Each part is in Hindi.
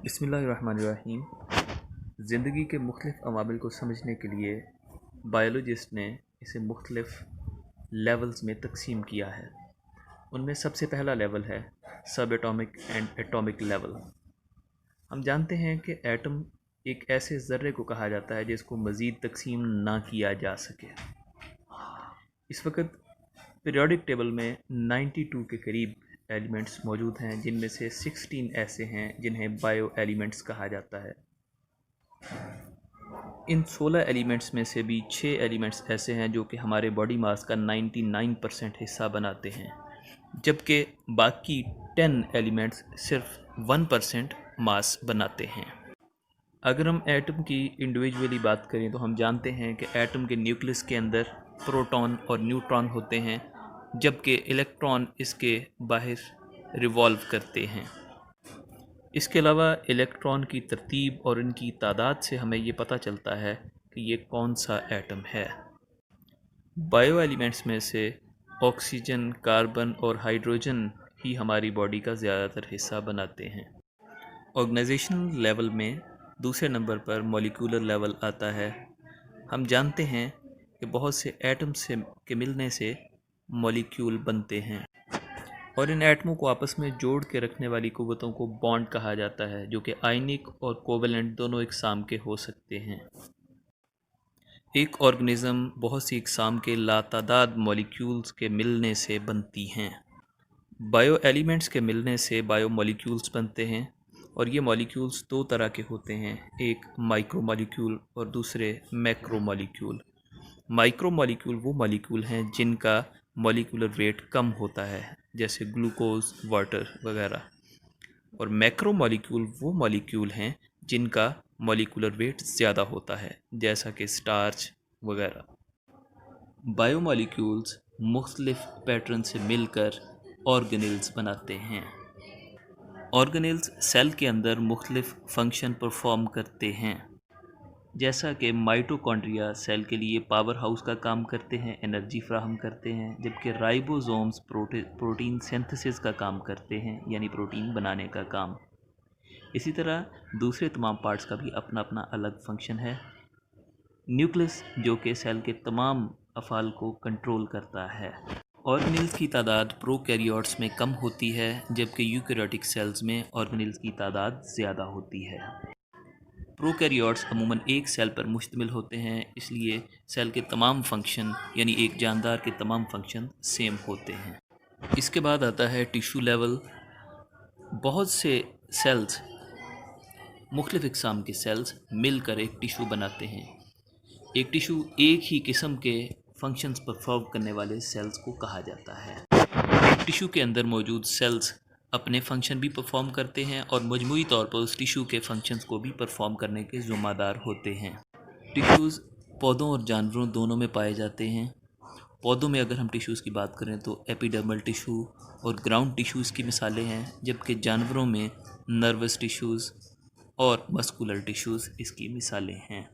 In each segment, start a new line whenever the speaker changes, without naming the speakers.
बिस्मिल्लाहिर्रहमानिर्रहीम। ज़िंदगी के मुख्तलिफ़ अवामिल को समझने के लिए बायोलॉजिस्ट ने इसे मुख्तलिफ़ लेवल्स में तकसीम किया है। उनमें सबसे पहला लेवल है सब एटॉमिक एंड एटॉमिक लेवल। हम जानते हैं कि एटम एक ऐसे ज़र्रे को कहा जाता है जिसको मज़ीद तकसीम ना किया जा सके। इस वक्त पीरियोडिक टेबल में 92 के करीब एलिमेंट्स मौजूद हैं, जिनमें से 16 ऐसे हैं जिन्हें बायो एलिमेंट्स कहा जाता है। इन 16 एलिमेंट्स में से भी 6 एलिमेंट्स ऐसे हैं जो कि हमारे बॉडी मास का 99% हिस्सा बनाते हैं, जबकि बाकी 10 एलिमेंट्स सिर्फ 1% मास बनाते हैं। अगर हम एटम की इंडिविजुअली बात करें तो हम जानते हैं कि एटम के न्यूक्लियस के अंदर प्रोटॉन और न्यूट्रॉन होते हैं, जबकि इलेक्ट्रॉन इसके बाहर रिवॉल्व करते हैं। इसके अलावा इलेक्ट्रॉन की तरतीब और इनकी तादाद से हमें ये पता चलता है कि ये कौन सा एटम है। बायो एलिमेंट्स में से ऑक्सीजन, कार्बन और हाइड्रोजन ही हमारी बॉडी का ज़्यादातर हिस्सा बनाते हैं। ऑर्गेनाइजेशनल लेवल में दूसरे नंबर पर मॉलिक्यूलर लेवल आता है। हम जानते हैं कि बहुत से एटम से के मिलने से मॉलिक्यूल बनते हैं और इन एटमों को आपस में जोड़ के रखने वाली कुव्वतों को बॉन्ड कहा जाता है, जो कि आयनिक और कोवेलेंट दोनों इकसाम के हो सकते हैं। एक ऑर्गेनिज़म बहुत सी इकसाम के लातादाद मॉलिक्यूल्स के मिलने से बनती हैं। बायो एलिमेंट्स के मिलने से बायो मॉलिक्यूल्स बनते हैं और ये मॉलिक्यूल्स दो तरह के होते हैं, एक माइक्रो मॉलिक्यूल और दूसरे मैक्रो मॉलिक्यूल। माइक्रो मॉलिक्यूल वो मॉलिक्यूल हैं जिनका मॉलिक्यूलर वेट कम होता है, जैसे ग्लूकोज, वाटर वगैरह, और मैक्रो मॉलिक्यूल वो मॉलिक्यूल हैं जिनका मॉलिक्यूलर वेट ज़्यादा होता है, जैसा कि स्टार्च वगैरह। बायोमॉलिक्यूल्स मुख्तलिफ पैटर्न से मिलकर ऑर्गेनेल्स बनाते हैं। ऑर्गेनेल्स सेल के अंदर मुख्तलिफ फंक्शन परफॉर्म करते हैं, जैसा कि माइटोकॉन्ड्रिया सेल के लिए पावर हाउस का काम करते हैं, एनर्जी फ्राहम करते हैं, जबकि राइबोसोम्स प्रोटीन सिंथेसिस का काम करते हैं, यानी प्रोटीन बनाने का काम। इसी तरह दूसरे तमाम पार्ट्स का भी अपना अपना अलग फंक्शन है। न्यूक्लियस जो कि सेल के तमाम अफ़ाल को कंट्रोल करता है। ऑर्गेनेल्स की तादाद प्रोकैरियोट्स में कम होती है, जबकि यूकैरियोटिक सेल्स में ऑर्गेनेल्स की तादाद ज़्यादा होती है। प्रोकैरियोट्स अमूमन एक सेल पर मुश्तमिल होते हैं, इसलिए सेल के तमाम फंक्शन यानी एक जानदार के तमाम फंक्शन सेम होते हैं। इसके बाद आता है टिश्यू लेवल। बहुत से सेल्स, मुख्तलिफ इक़साम के सेल्स मिलकर एक टिश्यू बनाते हैं। एक टिश्यू एक ही किस्म के फंक्शंस परफॉर्म करने वाले सेल्स को कहा जाता है। एक टिश्यू के अंदर मौजूद सेल्स अपने फंक्शन भी परफॉर्म करते हैं और मजमूई तौर पर उस टिश्यू के फंक्शंस को भी परफॉर्म करने के ज़िम्मेदार होते हैं। टिश्यूज़ पौधों और जानवरों दोनों में पाए जाते हैं। पौधों में अगर हम टिश्यूज़ की बात करें तो एपिडर्मल टिश्यू और ग्राउंड टिश्यूज़ की मिसालें हैं, जबकि जानवरों में नर्वस टिश्यूज़ और मस्कुलर टिश्यूज़ इसकी मिसालें हैं।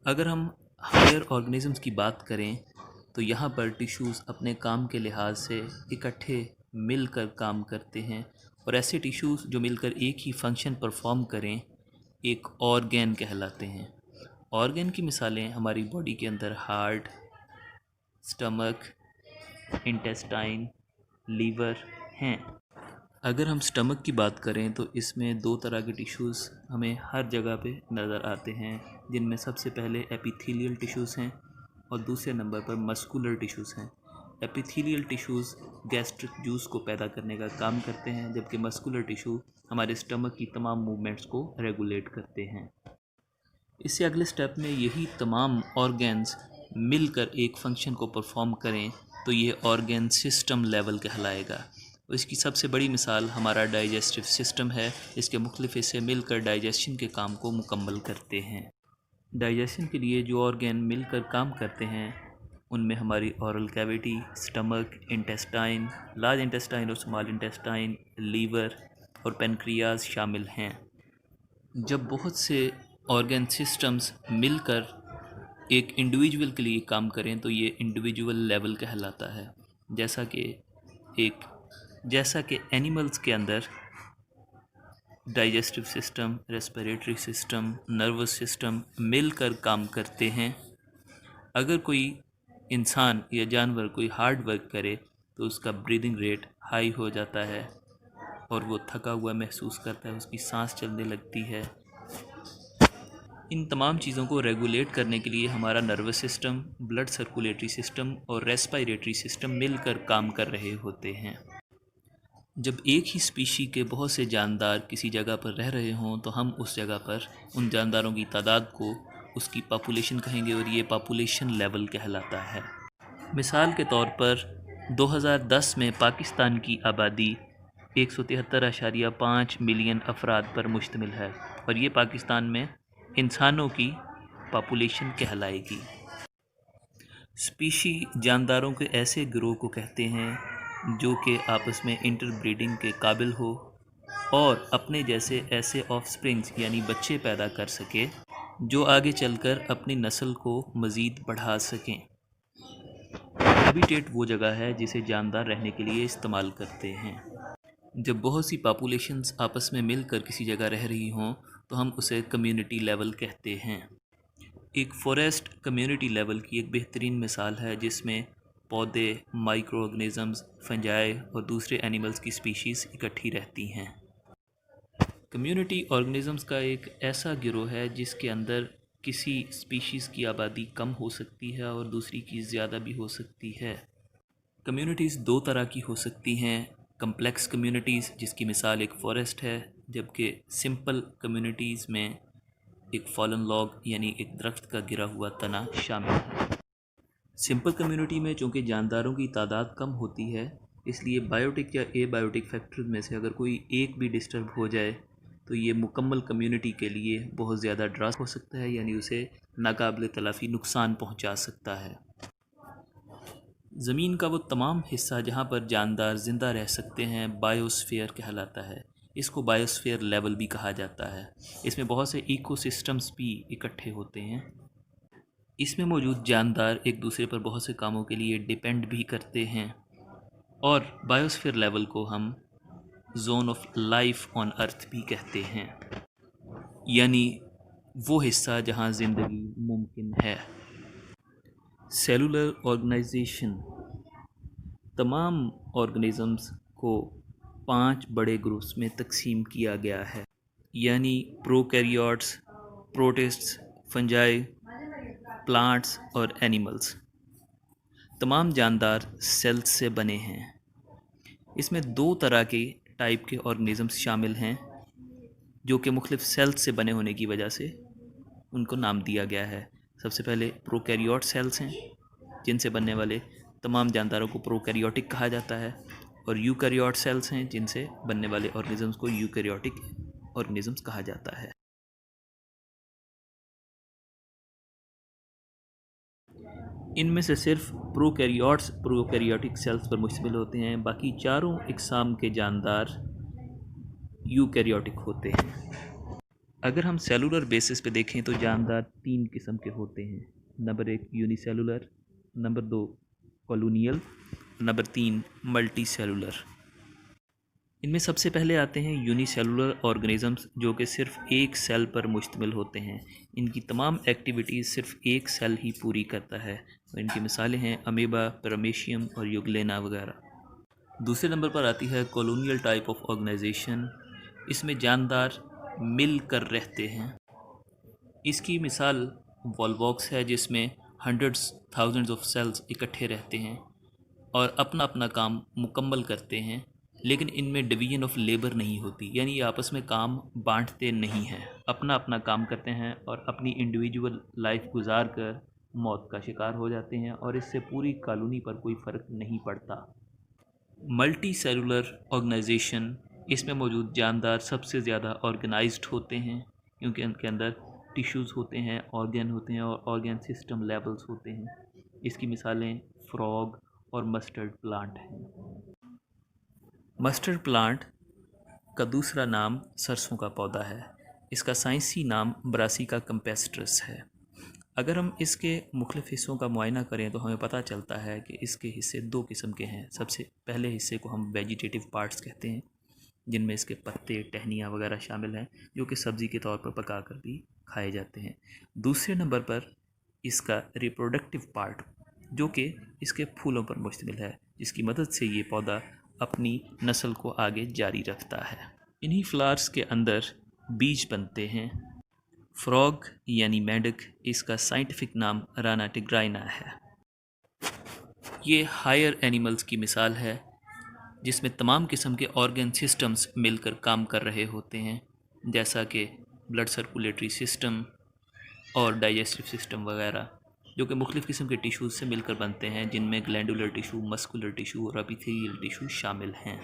अगर हम हायर ऑर्गेनिज़म्स की बात करें तो यहाँ पर टिश्यूज़ अपने काम के लिहाज से इकट्ठे मिलकर काम करते हैं, और ऐसे टिश्यूज़ जो मिलकर एक ही फंक्शन परफॉर्म करें एक ऑर्गेन कहलाते हैं। ऑर्गेन की मिसालें हमारी बॉडी के अंदर हार्ट, स्टमक, इंटेस्टाइन, लीवर हैं। अगर हम स्टमक की बात करें तो इसमें दो तरह के टिश्यूज़ हमें हर जगह पे नज़र आते हैं, जिनमें सबसे पहले एपिथेलियल टिश्यूज़ हैं और दूसरे नंबर पर मस्कुलर टिश्यूज़ हैं। एपिथेलियल टिश्यूज़ गैस्ट्रिक जूस को पैदा करने का काम करते हैं, जबकि मस्कुलर टिश्यू हमारे स्टमक की तमाम मूवमेंट्स को रेगुलेट करते हैं। इससे अगले स्टेप में यही तमाम ऑर्गेन्स मिलकर एक फंक्शन को परफॉर्म करें तो ये ऑर्गेन सिस्टम लेवल कहलाएगा। इसकी सबसे बड़ी मिसाल हमारा डाइजेस्टिव सिस्टम है। इसके मुख्तलिफ हिस्से मिलकर डाइजेशन के काम को मुकम्मल करते हैं। डाइजेशन के लिए जो ऑर्गेन मिलकर काम करते हैं उनमें हमारी oral cavity, stomach, intestine, large intestine और स्मॉल इंटेस्टाइन, लीवर और पेनक्रियाज शामिल हैं। जब बहुत से ऑर्गेन सिस्टम्स मिलकर एक इंडिविजुअल के लिए काम करें तो ये इंडिविजुअल लेवल कहलाता है। जैसा कि एनिमल्स के अंदर digestive system, respiratory system, nervous system मिलकर काम करते हैं। अगर कोई इंसान या जानवर कोई हार्ड वर्क करे तो उसका ब्रीदिंग रेट हाई हो जाता है और वो थका हुआ महसूस करता है, उसकी सांस चलने लगती है। इन तमाम चीज़ों को रेगुलेट करने के लिए हमारा nervous system, blood circulatory system और रेस्पिरेटरी सिस्टम मिलकर काम कर रहे होते हैं। जब एक ही स्पीशी के बहुत से जानदार किसी जगह पर रह रहे हों तो हम उस जगह पर उन जानदारों की तादाद को उसकी पॉपुलेशन कहेंगे और ये पॉपुलेशन लेवल कहलाता है। मिसाल के तौर पर 2010 में पाकिस्तान की आबादी 173.5 मिलियन अफराद पर मुश्तमिल है और ये पाकिस्तान में इंसानों की पॉपुलेशन कहलाएगी। स्पीशी जानदारों के ऐसे गिरोह को कहते हैं जो कि आपस में इंटरब्रीडिंग के काबिल हो और अपने जैसे ऐसे ऑफस्प्रिंग्स यानी बच्चे पैदा कर सके जो आगे चलकर अपनी नस्ल को मज़ीद बढ़ा सकें। हैबिटेट वो जगह है जिसे जानदार रहने के लिए इस्तेमाल करते हैं। जब बहुत सी पॉपुलेशंस आपस में मिलकर किसी जगह रह रही हों तो हम उसे कम्युनिटी लेवल कहते हैं। एक फॉरेस्ट कम्युनिटी लेवल की एक बेहतरीन मिसाल है जिसमें पौधे, माइक्रो ऑर्गेनिज़म्स, फंजाई और दूसरे एनिमल्स की स्पीशीज़ इकट्ठी रहती हैं। कम्युनिटी ऑर्गेनिज़म्स का एक ऐसा गिरोह है जिसके अंदर किसी स्पीशीज़ की आबादी कम हो सकती है और दूसरी की ज़्यादा भी हो सकती है। कम्युनिटीज़ दो तरह की हो सकती हैं, कम्प्लेक्स कम्युनिटीज़ जिसकी मिसाल एक फ़ॉरेस्ट है, जबकि सिंपल कम्युनिटीज़ में एक फॉलन लॉग यानी एक दरख्त का गिरा हुआ तना शामिल है। सिंपल कम्युनिटी में चूँकि जानदारों की तादाद कम होती है इसलिए बायोटिक या एबायोटिक फैक्टर में से अगर कोई एक भी डिस्टर्ब हो जाए तो ये मुकम्मल कम्युनिटी के लिए बहुत ज़्यादा ड्रास हो सकता है, यानी उसे नाकाबिल तलाफ़ी नुकसान पहुंचा सकता है। ज़मीन का वो तमाम हिस्सा जहां पर जानदार ज़िंदा रह सकते हैं बायोस्फीयर कहलाता है। इसको बायोस्फीयर लेवल भी कहा जाता है। इसमें बहुत से इकोसिस्टम्स भी इकट्ठे होते हैं। इसमें मौजूद जानदार एक दूसरे पर बहुत से कामों के लिए डिपेंड भी करते हैं और बायोस्फीयर लेवल को हम zone of life on earth भी कहते हैं, यानी वो हिस्सा जहां ज़िंदगी मुमकिन है। सेलुलर ऑर्गेनाइजेशन तमाम ऑर्गेनिज़म्स को 5 बड़े ग्रुप्स में तकसीम किया गया है, यानी प्रोकैरियोट्स, प्रोटिस्ट्स, फंजाई, प्लांट्स और एनिमल्स। तमाम जानदार सेल्स से बने हैं। इसमें 2 तरह के टाइप के ऑर्गेनिज़म्स शामिल हैं जो कि मुख्तलिफ सेल्स से बने होने की वजह से उनको नाम दिया गया है। सबसे पहले प्रोकैरियोट सेल्स हैं जिनसे बनने वाले तमाम जानदारों को प्रोकैरियोटिक कहा जाता है और यूकैरियोट सेल्स हैं जिनसे बनने वाले ऑर्गेनिज़म्स को यूकैरियोटिक ऑर्गेनिज़म्स कहा जाता है। इनमें से सिर्फ प्रोकैरियोट्स प्रोकैरियोटिक सेल्स पर मुश्तमिल होते हैं, बाकी चारों इकसाम के जानदार यूकैरियोटिक होते हैं। अगर हम सेलुलर बेसिस पे देखें तो जानदार 3 किस्म के होते हैं। Number 1 unicellular, number 2 colonial, number 3 multi cellular. इनमें सबसे पहले आते हैं यूनिसेलुलर ऑर्गेनिज़म्स जो कि सिर्फ एक सेल पर मुश्तमिल होते हैं। इनकी तमाम एक्टिविटीज़ सिर्फ एक सेल ही पूरी करता है और इनकी मिसालें हैं अमीबा, पैरामीशियम और यूग्लेना वगैरह। दूसरे नंबर पर आती है कॉलोनियल टाइप ऑफ ऑर्गेनाइजेशन। इसमें जानदार मिल कर रहते हैं। इसकी मिसाल वॉल्वॉक्स है जिसमें हंड्रेड्स थाउजेंड्स ऑफ सेल्स इकट्ठे रहते हैं और अपना अपना काम मुकम्मल करते हैं, लेकिन इनमें डिवीजन ऑफ लेबर नहीं होती, यानी ये आपस में काम बांटते नहीं हैं, अपना अपना काम करते हैं और अपनी इंडिविजुअल लाइफ गुजार कर मौत का शिकार हो जाते हैं और इससे पूरी कॉलोनी पर कोई फ़र्क नहीं पड़ता। मल्टी सेलुलर ऑर्गेनाइजेशन, इसमें मौजूद जानदार सबसे ज़्यादा ऑर्गेनाइज्ड होते हैं क्योंकि उनके अंदर टिश्यूज़ होते हैं, ऑर्गन होते हैं और ऑर्गन सिस्टम लेवल्स होते हैं। इसकी मिसालें फ्रॉग और मस्टर्ड प्लांट हैं। मस्टर्ड प्लांट का दूसरा नाम सरसों का पौधा है। इसका साइंसी नाम ब्रासिका कैम्पेस्ट्रस है। अगर हम इसके मुख्तलिफ हिस्सों का मुआयना करें तो हमें पता चलता है कि इसके हिस्से 2 किस्म के हैं। सबसे पहले हिस्से को हम वेजिटेटिव पार्ट्स कहते हैं जिनमें इसके पत्ते, टहनियाँ वगैरह शामिल हैं, जो कि सब्ज़ी के तौर पर पकाकर भी खाए जाते हैं। दूसरे नंबर पर इसका रिप्रोडक्टिव पार्ट, जो कि इसके फूलों पर मुश्तमिल है, जिसकी मदद से ये पौधा अपनी नस्ल को आगे जारी रखता है। इन्हीं फ्लावर्स के अंदर बीज बनते हैं। फ्रॉग यानी मेंढक, इसका साइंटिफिक नाम राना टिग्राइना है। ये हायर एनिमल्स की मिसाल है, जिसमें तमाम किस्म के ऑर्गन सिस्टम्स मिलकर काम कर रहे होते हैं, जैसा कि ब्लड सर्कुलेटरी सिस्टम और डाइजेस्टिव सिस्टम वगैरह, जो कि मुख्तलिफ़ किस्म के टिश्यूज़ से मिलकर बनते हैं, जिनमें ग्लैंडुलर टिशू, मस्कुलर टिशू और एपिथेलियल टिशू शामिल हैं।